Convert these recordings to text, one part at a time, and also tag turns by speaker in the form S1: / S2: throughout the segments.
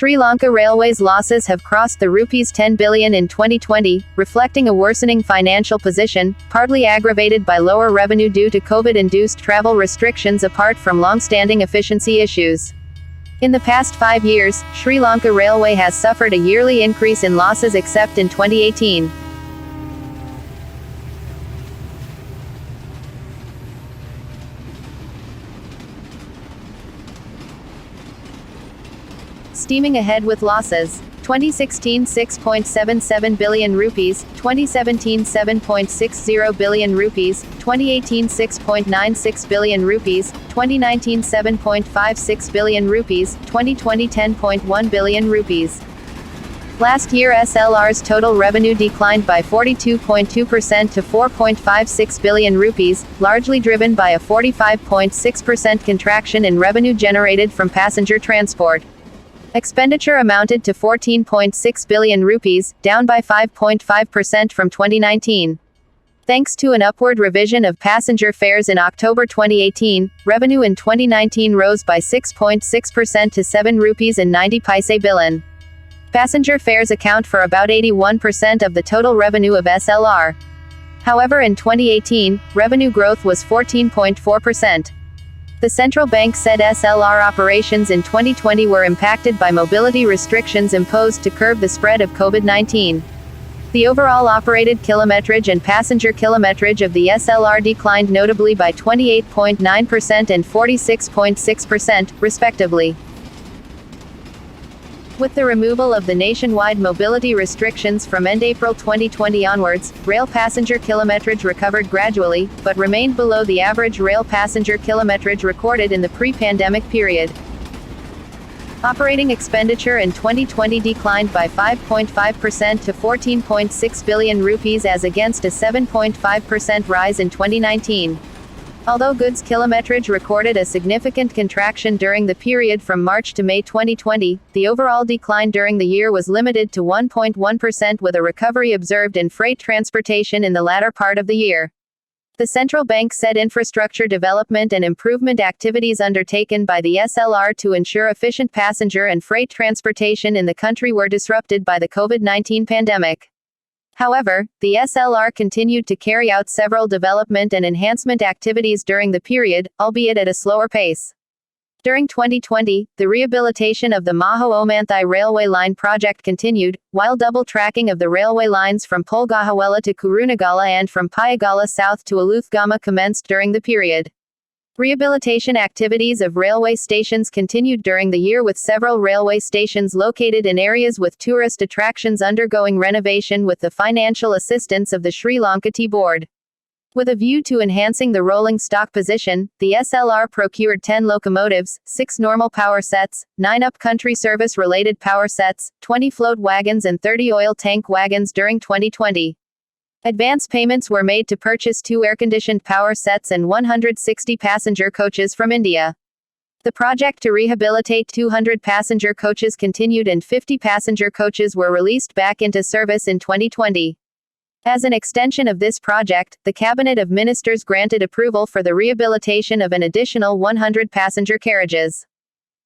S1: Sri Lanka Railways losses have crossed the Rs 10 billion in 2020, reflecting a worsening financial position, partly aggravated by lower revenue due to COVID-induced travel restrictions apart from long-standing efficiency issues. In the past 5 years, Sri Lanka Railway has suffered a yearly increase in losses except in 2018. Steaming ahead with losses. 2016 6.77 billion rupees, 2017 7.60 billion rupees, 2018 6.96 billion rupees, 2019 7.56 billion rupees, 2020 10.1 billion rupees. Last year SLR's total revenue declined by 42.2% to 4.56 billion rupees, largely driven by a 45.6% contraction in revenue generated from passenger transport. Expenditure amounted to 14.6 billion rupees, down by 5.5% from 2019. Thanks to an upward revision of passenger fares in October 2018, revenue in 2019 rose by 6.6% to 7 rupees and 90 paise billion. Passenger fares account for about 81% of the total revenue of SLR. However, in 2018, revenue growth was 14.4%. The central bank said SLR operations in 2020 were impacted by mobility restrictions imposed to curb the spread of COVID-19. The overall operated kilometrage and passenger kilometrage of the SLR declined notably by 28.9% and 46.6%, respectively. With the removal of the nationwide mobility restrictions from end April 2020 onwards, rail passenger kilometrage recovered gradually, but remained below the average rail passenger kilometrage recorded in the pre-pandemic period. Operating expenditure in 2020 declined by 5.5% to 14.6 billion rupees as against a 7.5% rise in 2019. Although goods kilometrage recorded a significant contraction during the period from March to May 2020, the overall decline during the year was limited to 1.1% with a recovery observed in freight transportation in the latter part of the year. The central bank said infrastructure development and improvement activities undertaken by the SLR to ensure efficient passenger and freight transportation in the country were disrupted by the COVID-19 pandemic. However, the SLR continued to carry out several development and enhancement activities during the period, albeit at a slower pace. During 2020, the rehabilitation of the Maho-Omanthai railway line project continued, while double tracking of the railway lines from Polgahawela to Kurunegala and from Payagala south to Aluthgama commenced during the period. Rehabilitation activities of railway stations continued during the year with several railway stations located in areas with tourist attractions undergoing renovation with the financial assistance of the Sri Lanka Tea Board. With a view to enhancing the rolling stock position, the SLR procured 10 locomotives, 6 normal power sets, 9 up-country service-related power sets, 20 float wagons and 30 oil tank wagons during 2020. Advance payments were made to purchase 2 air-conditioned power sets and 160 passenger coaches from India. The project to rehabilitate 200 passenger coaches continued and 50 passenger coaches were released back into service in 2020. As an extension of this project, the Cabinet of Ministers granted approval for the rehabilitation of an additional 100 passenger carriages.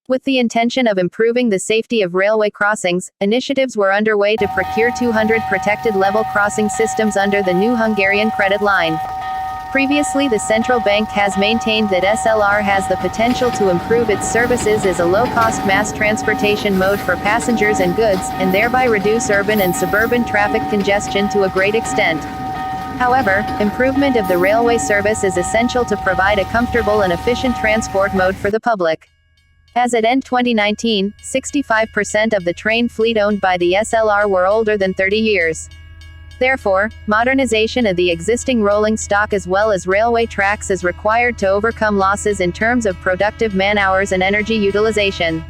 S1: With the intention of improving the safety of railway crossings, initiatives were underway to procure 200 protected level crossing systems under the new Hungarian credit line. Previously, the central bank has maintained that SLR has the potential to improve its services as a low-cost mass transportation mode for passengers and goods, and thereby reduce urban and suburban traffic congestion to a great extent. However, improvement of the railway service is essential to provide a comfortable and efficient transport mode for the public. As at end 2019, 65% of the train fleet owned by the SLR were older than 30 years. Therefore, modernization of the existing rolling stock as well as railway tracks is required to overcome losses in terms of productive man-hours and energy utilization.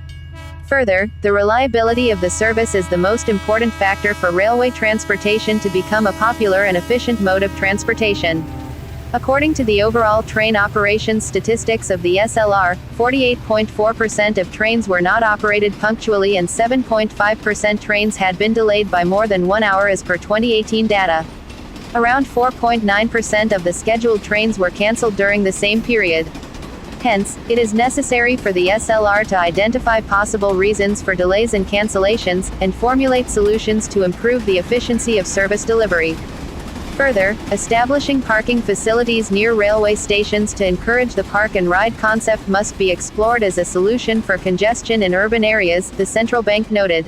S1: Further, the reliability of the service is the most important factor for railway transportation to become a popular and efficient mode of transportation. According to the overall train operations statistics of the SLR, 48.4% of trains were not operated punctually and 7.5% trains had been delayed by more than 1 hour as per 2018 data. Around 4.9% of the scheduled trains were cancelled during the same period. Hence, it is necessary for the SLR to identify possible reasons for delays and cancellations, and formulate solutions to improve the efficiency of service delivery. Further, establishing parking facilities near railway stations to encourage the park and ride concept must be explored as a solution for congestion in urban areas, the central bank noted.